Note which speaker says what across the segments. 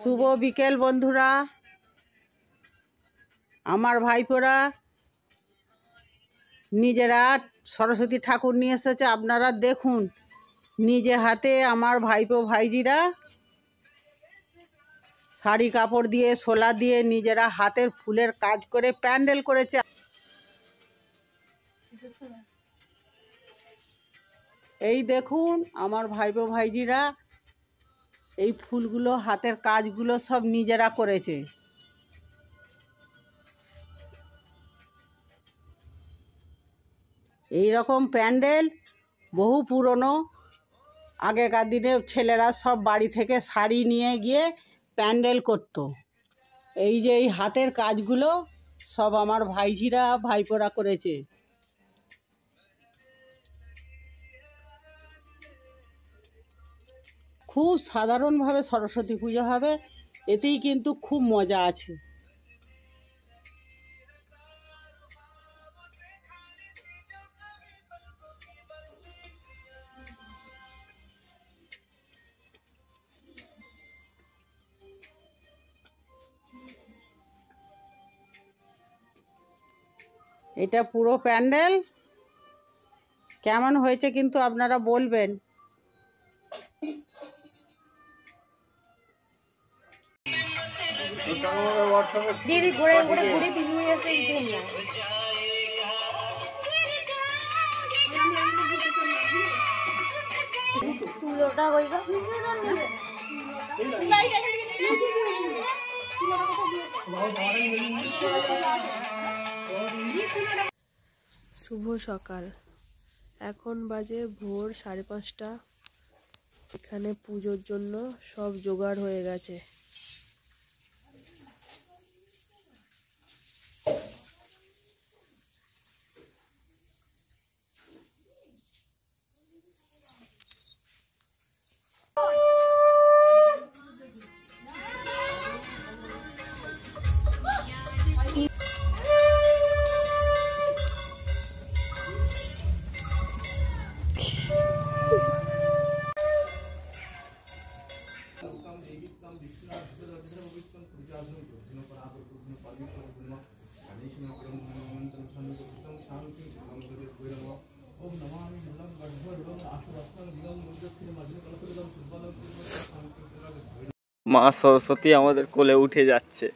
Speaker 1: শুভ বিকেল বন্ধুরা। আমার ভাইপোরা নিজেরা সরস্বতী ঠাকুর নিয়ে এসেছে। আপনারা দেখুন, নিজে হাতে আমার ভাইপো ভাইজিরা শাড়ি কাপড় দিয়ে শোলা দিয়ে নিজেরা হাতের ফুলের কাজ করে প্যান্ডেল করেছে। এই দেখুন আমার ভাইপো ভাইজিরা এই ফুলগুলো হাতের কাজগুলো সব নিজেরা করেছে। এই রকম প্যান্ডেল বহু পুরনো। আগেকার দিনে ছেলেরা সব বাড়ি থেকে শাড়ি নিয়ে গিয়ে প্যান্ডেল করত। এই যে এই হাতের কাজগুলো সব আমার ভাইঝিরা ভাইপোরা করেছে। খুব সাধারণভাবে সরস্বতী পুজো হবে, এতেই কিন্তু খুব মজা আছে। এটা পুরো প্যান্ডেল কেমন হয়েছে কিন্তু আপনারা বলবেন।
Speaker 2: দিদি ঘুরে ঘুরে ঘুরে পিছনে আসতে দিতেন না। তুলোটা কইবা
Speaker 3: শুভ সকাল। এখন বাজে ভোর 5:30। এখানে পুজোর জন্য সব জোগাড় হয়ে গেছে।
Speaker 4: মা সরস্বতী আমাদের কোলে উঠে যাচ্ছে।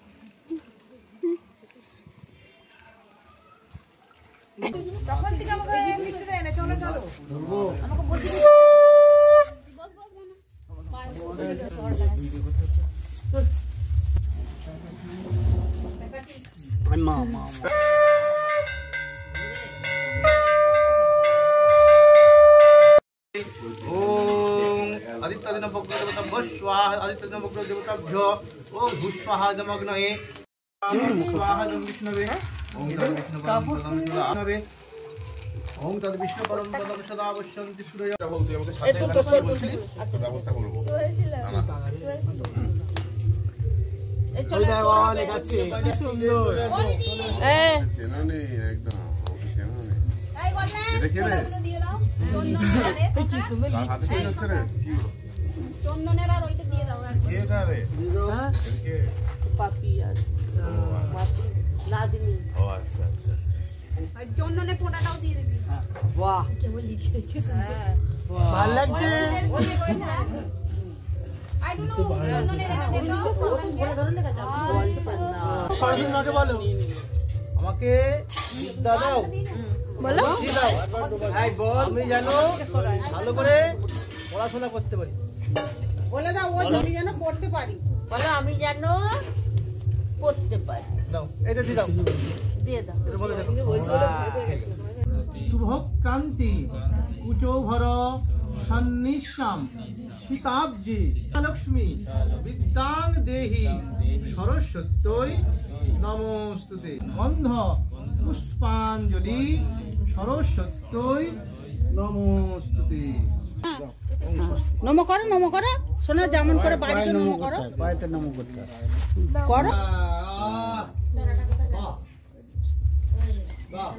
Speaker 5: आदित्यदिन भग्नदेवताभ्यो स्वाहा आदित्यदिन भग्नदेवताभ्यो ओम भूस्वाहा जमग्नये स्वाहा जम विष्णवे ओम तद् विष्णुपरम ओम तद् विष्णु परम तद् सदा अवश्यन्ति सूर्य বলতে আমাকে সাথে বলছিস ব্যবস্থা করব
Speaker 1: ওই দেখো লেখাচ্ছে কি সুন্দর। এই
Speaker 6: চেনা নেই একদম, ওকে চেনা নেই। এই বললে এটা কি রে?
Speaker 1: এই কি সুন্দর
Speaker 6: হাতে কি হচ্ছে রে? কি
Speaker 2: চন্দনের আর ওইটা দিয়ে দাও একবার।
Speaker 6: কি এটা রে?
Speaker 1: হ্যাঁ
Speaker 6: একে
Speaker 1: পাপি আর পাপি লাদিনী।
Speaker 6: ও আচ্ছা আচ্ছা।
Speaker 2: আর চন্দনের ফোঁটাটাও দিয়ে দিবি।
Speaker 1: বাহ
Speaker 2: কেবল লিখে রেখেছ। হ্যাঁ
Speaker 1: ভালো লাগছে।
Speaker 2: আই ডোন্ট নো চন্দনের এটা দিয়ে দাও।
Speaker 1: বলে ধরে লেখা যাবে বলতে পারি না।
Speaker 5: সরস্বতী মাকে বলো আমাকে বিদ্যা দাও।
Speaker 3: বলো
Speaker 5: জি দাও। এই বল আমি জানো ভালো করে পড়াশোনা করতে পারি।
Speaker 1: বলে দাও ও আমি যেন পড়তে পারি।
Speaker 2: বলো আমি যেন করতে পারি।
Speaker 5: দাও এটা দি দাও।
Speaker 2: দিয়ে দাও।
Speaker 5: এটা বলে দেখো। শুভ ক্রান্তি কুচৌভর সন্নিশ্যাম সীতাব্জি লক্ষ্মী বিদ্যাং দেহি সরস্বত্যৈ নমস্তুতে গন্ধ পুষ্পাঞ্জলি সরস্বত্যৈ নমস্তুতে।
Speaker 1: নম করো নম করো, শোনো যেমন করে বাড়িতে নম করো।
Speaker 5: পায়েতে নম করতে
Speaker 1: করো।
Speaker 5: বাহ বাহ